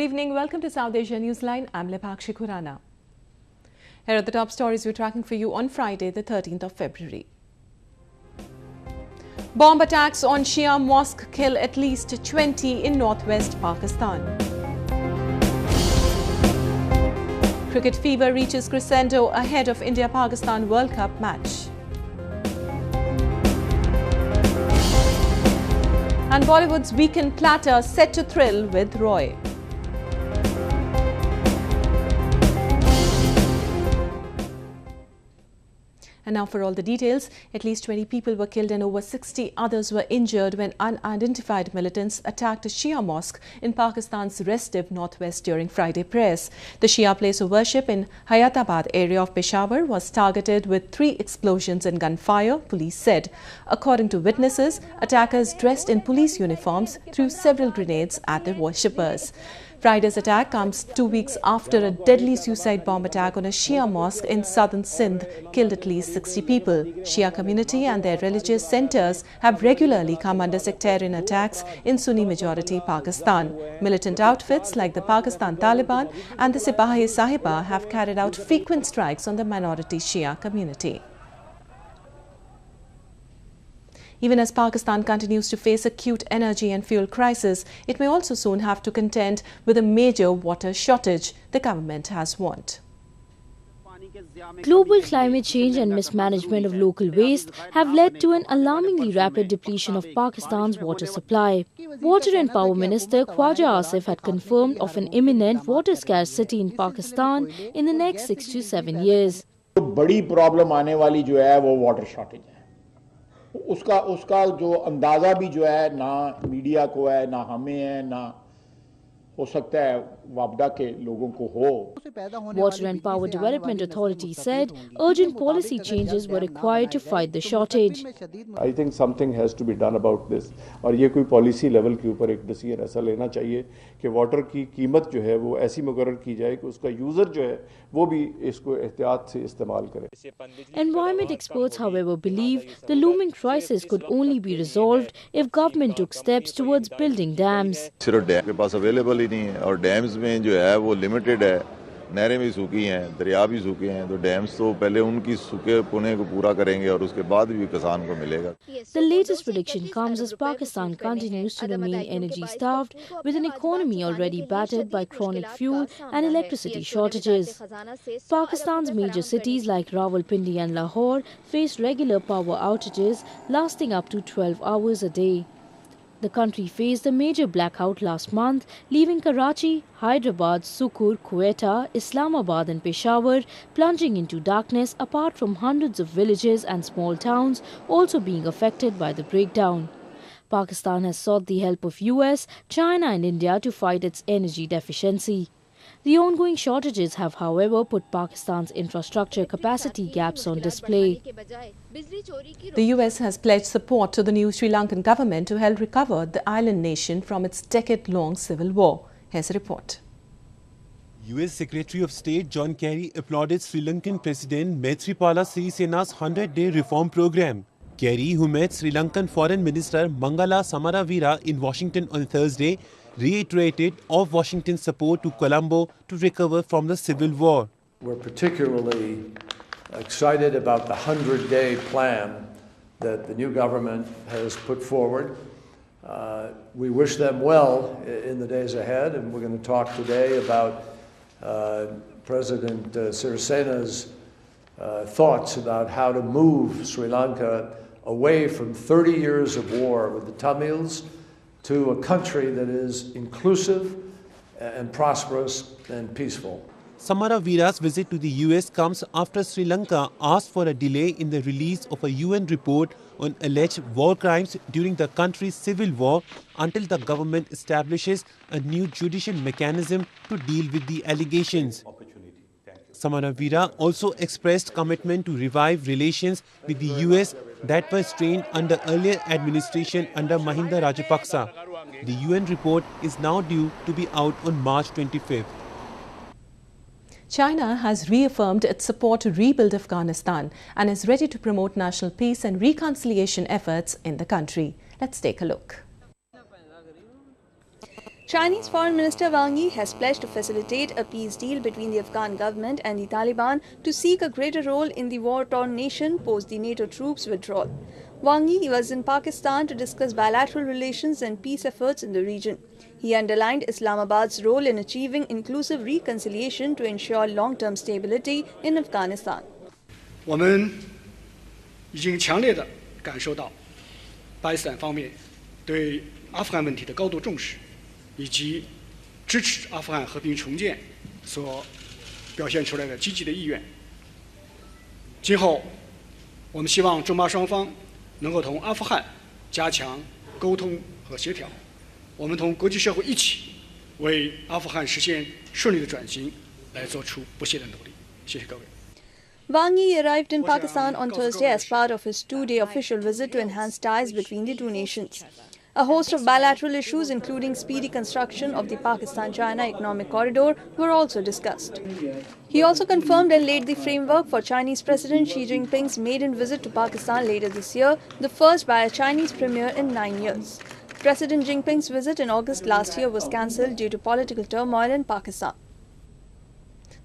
Good evening. Welcome to South Asia Newsline. I'm Lepakshi Khurana. Here are the top stories we're tracking for you on Friday, the 13th of February. Bomb attacks on Shia mosque kill at least 20 in northwest Pakistan. Cricket fever reaches crescendo ahead of India-Pakistan World Cup match. And Bollywood's weekend platter set to thrill with Roy. And now for all the details. At least 20 people were killed and over 60 others were injured when unidentified militants attacked a Shia mosque in Pakistan's restive northwest during Friday prayers. The Shia place of worship in Hayatabad area of Peshawar was targeted with 3 explosions and gunfire, police said. According to witnesses, attackers dressed in police uniforms threw several grenades at the worshippers. Friday's attack comes 2 weeks after a deadly suicide bomb attack on a Shia mosque in southern Sindh killed at least 60 people. Shia community and their religious centers have regularly come under sectarian attacks in Sunni-majority Pakistan. Militant outfits like the Pakistan Taliban and the Sipahi-e-Sahiba have carried out frequent strikes on the minority Shia community. Even as Pakistan continues to face acute energy and fuel crisis, it may also soon have to contend with a major water shortage, the government has warned. Global climate change and mismanagement of local waste have led to an alarmingly rapid depletion of Pakistan's water supply. Water and Power Minister Khwaja Asif had confirmed of an imminent water scarcity in Pakistan in the next 6 to 7 years. बड़ी problem आने वाली जो है वो water shortage है। उसका जो अंदाजा भी जो है ना मीडिया को है ना हमें है ना हो सकता है वापडा के लोगों को हो। Water and Power Development Authority said urgent policy changes were required to fight the shortage. I think something has to be done about this और ये कोई पॉलिसी लेवल के ऊपर एक डिसीजन ऐसा लेना चाहिए कि वाटर की कीमत जो है वो ऐसी मुकर्रर की जाए कि उसका यूजर जो है वो भी इसको एहतियात से इस्तेमाल करे। Environment experts, however, believe the looming crisis could only be resolved if government took steps towards building dams. सिर्फ डैम के पास अवेलेबल ही नहीं है और डैम्स में जो है वो लिमिटेड है, नहरें भी सूखी हैं, दरिया भी सूखे हैं, तो डैम्स तो पहले उनकी सूखे पुने को पूरा करेंगे और उसके बाद भी किसान को मिलेगा। The latest prediction comes as Pakistan continues to remain energy starved with an economy already battered by chronic fuel and electricity shortages. Pakistan's major cities like Rawalpindi and Lahore face regular power outages lasting up to 12 hours a day. The country faced a major blackout last month, leaving Karachi, Hyderabad, Sukur, Quetta, Islamabad and Peshawar plunging into darkness, apart from hundreds of villages and small towns also being affected by the breakdown. Pakistan has sought the help of US, China and India to fight its energy deficiency. The ongoing shortages have, however, put Pakistan's infrastructure capacity gaps on display. The US has pledged support to the new Sri Lankan government to help recover the island nation from its decade-long civil war. Here's a report. US Secretary of State John Kerry applauded Sri Lankan President Maithripala Sirisena's 100-day reform program. Kerry, who met Sri Lankan Foreign Minister Mangala Samaravira in Washington on Thursday, reiterated of Washington's support to Colombo to recover from the civil war. We're particularly excited about the 100-day plan that the new government has put forward. We wish them well in the days ahead, and we're going to talk today about President Sirisena's thoughts about how to move Sri Lanka away from 30 years of war with the Tamils to a country that is inclusive and prosperous and peaceful. Samaravira's visit to the US comes after Sri Lanka asked for a delay in the release of a UN report on alleged war crimes during the country's civil war until the government establishes a new judicial mechanism to deal with the allegations. Samaravira also expressed commitment to revive relations with the US that were strained under earlier administration under Mahinda Rajapaksa. The UN report is now due to be out on March 25th. China has reaffirmed its support to rebuild Afghanistan and is ready to promote national peace and reconciliation efforts in the country. Let's take a look. Chinese Foreign Minister Wang Yi has pledged to facilitate a peace deal between the Afghan government and the Taliban to seek a greater role in the war-torn nation post the NATO troops' withdrawal. Wang Yi was in Pakistan to discuss bilateral relations and peace efforts in the region. He underlined Islamabad's role in achieving inclusive reconciliation to ensure long-term stability in Afghanistan. 我们已经强烈地感受到巴基斯坦方面对阿富汗问题的高度重视，以及支持阿富汗和平重建所表现出来的积极的意愿。今后，我们希望中巴双方能够同阿富汗加强沟通和协调，我们同国际社会一起为阿富汗实现顺利的转型来做出不懈的努力。谢谢各位。 Wang Yi arrived in Pakistan on Thursday as part of his two-day official visit to enhance ties between the two nations. A host of bilateral issues, including speedy construction of the Pakistan-China Economic Corridor, were also discussed. He also confirmed and laid the framework for Chinese President Xi Jinping's maiden visit to Pakistan later this year, the first by a Chinese premier in 9 years. President Jinping's visit in August last year was cancelled due to political turmoil in Pakistan.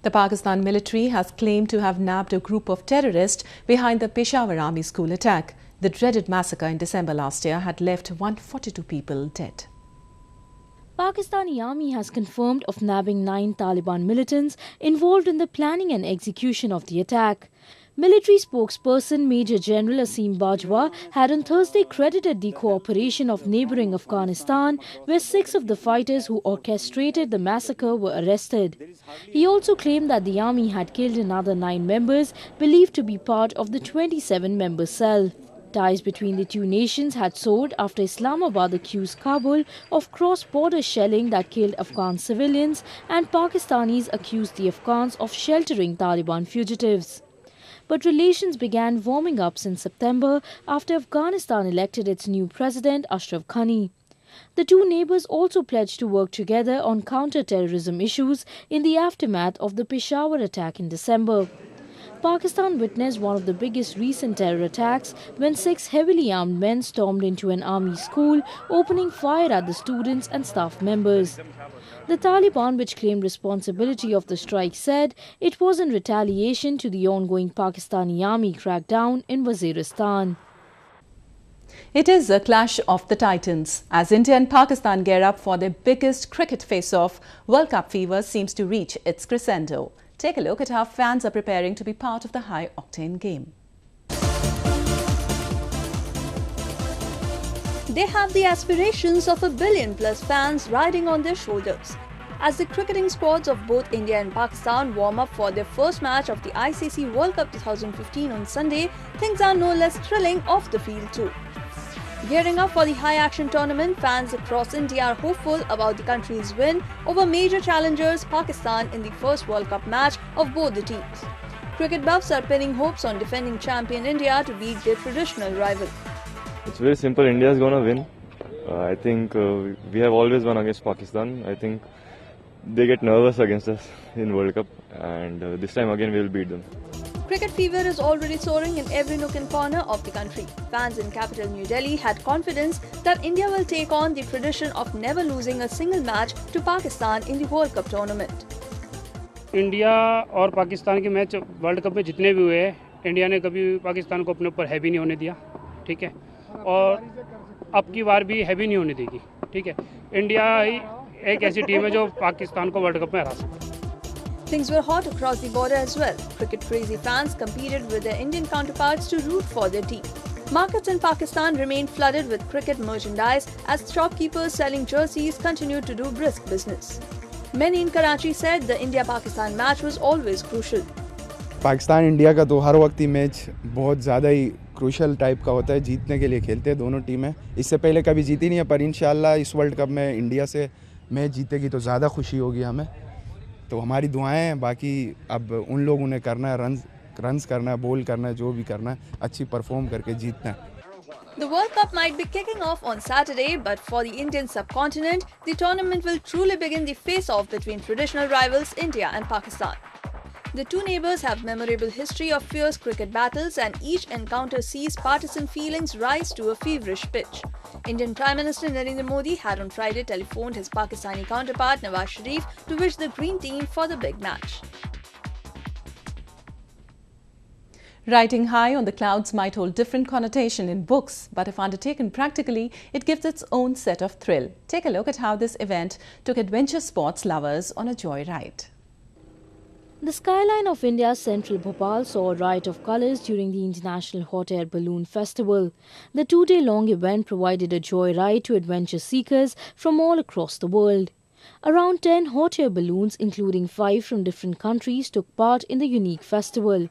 The Pakistan military has claimed to have nabbed a group of terrorists behind the Peshawar Army school attack. The dreaded massacre in December last year had left 142 people dead. Pakistani army has confirmed of nabbing 9 Taliban militants involved in the planning and execution of the attack. Military spokesperson Major General Asim Bajwa had on Thursday credited the cooperation of neighbouring Afghanistan, where 6 of the fighters who orchestrated the massacre were arrested. He also claimed that the army had killed another 9 members believed to be part of the 27-member cell. Ties between the two nations had soared after Islamabad accused Kabul of cross-border shelling that killed Afghan civilians, and Pakistanis accused the Afghans of sheltering Taliban fugitives. But relations began warming up since September after Afghanistan elected its new president, Ashraf Ghani. The two neighbours also pledged to work together on counter-terrorism issues in the aftermath of the Peshawar attack in December. Pakistan witnessed one of the biggest recent terror attacks when 6 heavily armed men stormed into an army school, opening fire at the students and staff members. The Taliban, which claimed responsibility of the strike, said it was in retaliation to the ongoing Pakistani army crackdown in Waziristan. It is a clash of the titans. As India and Pakistan gear up for their biggest cricket face-off, World Cup fever seems to reach its crescendo. Take a look at how fans are preparing to be part of the high-octane game. They have the aspirations of 1 billion-plus fans riding on their shoulders. As the cricketing squads of both India and Pakistan warm up for their first match of the ICC World Cup 2015 on Sunday, things are no less thrilling off the field too. Gearing up for the high-action tournament, fans across India are hopeful about the country's win over major challengers Pakistan in the first World Cup match of both the teams. Cricket buffs are pinning hopes on defending champion India to beat their traditional rival. It's very simple. India is going to win. I think we have always won against Pakistan. I think they get nervous against us in World Cup, and this time again we will beat them. Cricket fever is already soaring in every nook and corner of the country. Fans in capital New Delhi had confidence that India will take on the tradition of never losing a single match to Pakistan in the World Cup tournament. India और पाकिस्तान के match world cup में जितने भी हुए हैं, India ने कभी पाकिस्तान को अपने ऊपर हैवी नहीं होने दिया, ठीक है, और अब की बार भी हैवी नहीं होने देगी, ठीक है. इंडिया ही एक ऐसी टीम है जो पाकिस्तान को वर्ल्ड कप में हरा सकती है. Things were hot across the border as well. Cricket-crazy fans competed with their Indian counterparts to root for their team. Markets in Pakistan remained flooded with cricket merchandise as shopkeepers selling jerseys continued to do brisk business. Many in Karachi said the India-Pakistan match was always crucial. Pakistan India का तो हर वक्त ही match बहुत ज़्यादा ही crucial type का होता है. जीतने के लिए खेलते हैं दोनों टीमें. इससे पहले कभी जीती नहीं है, पर इंशाल्लाह इस वर्ल्ड कप में इंडिया से मैच जीतेगी तो ज़्यादा खुशी होगी हमें. तो हमारी दुआएं हैं. बाकी अब उन लोगों ने करना है, रन्स करना है, बॉल करना है, जो भी करना है, अच्छी परफॉर्म करके जीतना है. The World Cup might be kicking off on Saturday, but for the Indian subcontinent, the tournament will truly begin the face-off between traditional rivals India and Pakistan. The two neighbours have memorable history of fierce cricket battles, and each encounter sees partisan feelings rise to a feverish pitch. Indian Prime Minister Narendra Modi had on Friday telephoned his Pakistani counterpart Nawaz Sharif to wish the Green Team for the big match. Writing high on the clouds might hold different connotation in books, but if undertaken practically, it gives its own set of thrill. Take a look at how this event took adventure sports lovers on a joyride. The skyline of India's central Bhopal saw a riot of colours during the International Hot Air Balloon Festival. The two-day-long event provided a joyride to adventure seekers from all across the world. Around 10 hot air balloons, including 5 from different countries, took part in the unique festival.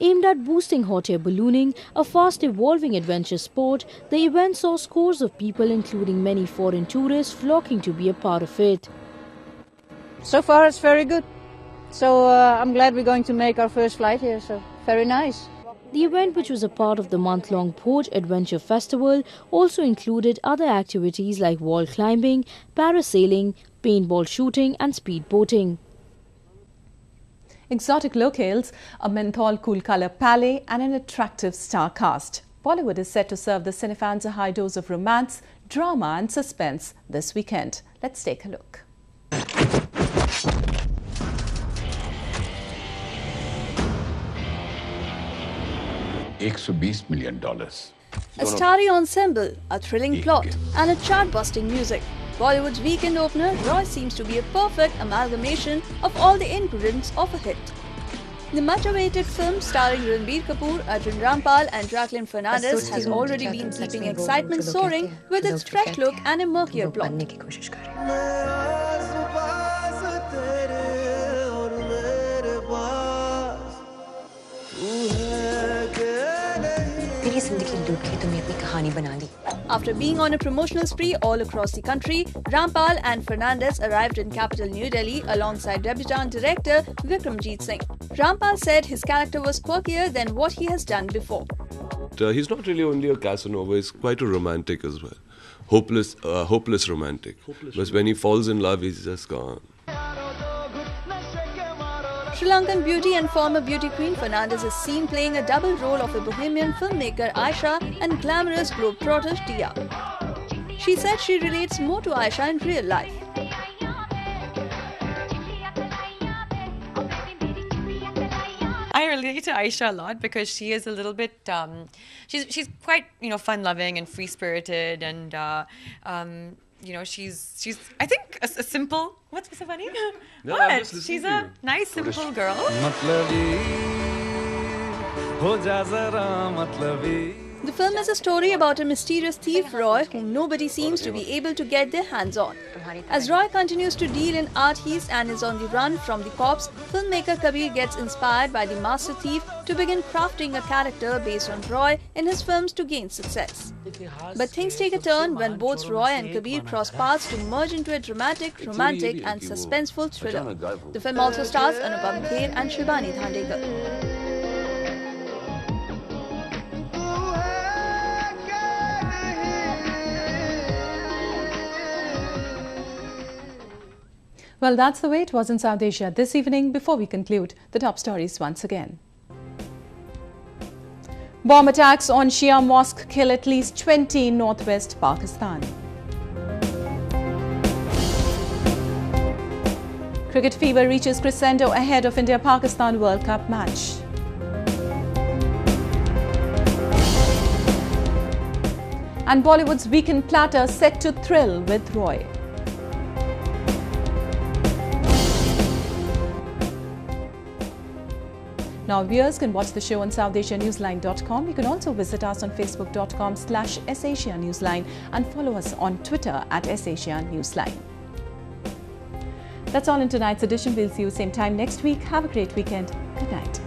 Aimed at boosting hot air ballooning, a fast-evolving adventure sport, the event saw scores of people, including many foreign tourists, flocking to be a part of it. So far it's very good. So I'm glad we're going to make our first flight here, so very nice. The event, which was a part of the month-long Port Adventure Festival, also included other activities like wall climbing, parasailing, paintball shooting and speedboating. Exotic locales, a menthol cool colour palette and an attractive star cast. Bollywood is set to serve the cinefans a high dose of romance, drama and suspense this weekend. Let's take a look. $120 million. A starry ensemble, a thrilling plot and a chart-busting music. Bollywood's weekend opener, Roy, seems to be a perfect amalgamation of all the ingredients of a hit. The much-awaited film starring Ranbir Kapoor, Arjun Rampal and Jacqueline Fernandez has already been keeping excitement soaring with its fresh look and a murkier plot. After being on a promotional spree all across the country, Rampal and Fernandez arrived in capital New Delhi alongside debutant director Vikramjit Singh. Rampal said his character was quirkier than what he has done before. He's not really only a Casanova, he's quite a romantic as well. Hopeless romantic. But when he falls in love, he's just gone. Sri Lankan beauty and former beauty queen Fernandez is seen playing a double role of a bohemian filmmaker Aisha and glamorous globetrotter Shia. She said she relates more to Aisha in real life. I relate to Aisha a lot because she is a little bit, she's quite, fun-loving and free-spirited and, she's I think a simple, what's so funny? No, what? She's a nice, simple girl. The film is a story about a mysterious thief, Roy, whom nobody seems to be able to get their hands on. As Roy continues to deal in art heists and is on the run from the cops, filmmaker Kabir gets inspired by the master thief to begin crafting a character based on Roy in his films to gain success. But things take a turn when both Roy and Kabir cross paths to merge into a dramatic, romantic and suspenseful thriller. The film also stars Anupam Kher and Shivani Dhandekar. Well, that's the way it was in South Asia this evening. Before we conclude, the top stories once again. Bomb attacks on Shia mosque kill at least 20 in northwest Pakistan. Cricket fever reaches crescendo ahead of India-Pakistan World Cup match. And Bollywood's weekend platter set to thrill with Roy. Now, viewers can watch the show on SouthAsiaNewsline.com. You can also visit us on Facebook.com/SAsiaNewsline and follow us on Twitter @SAsiaNewsline. That's all in tonight's edition. We'll see you same time next week. Have a great weekend. Good night.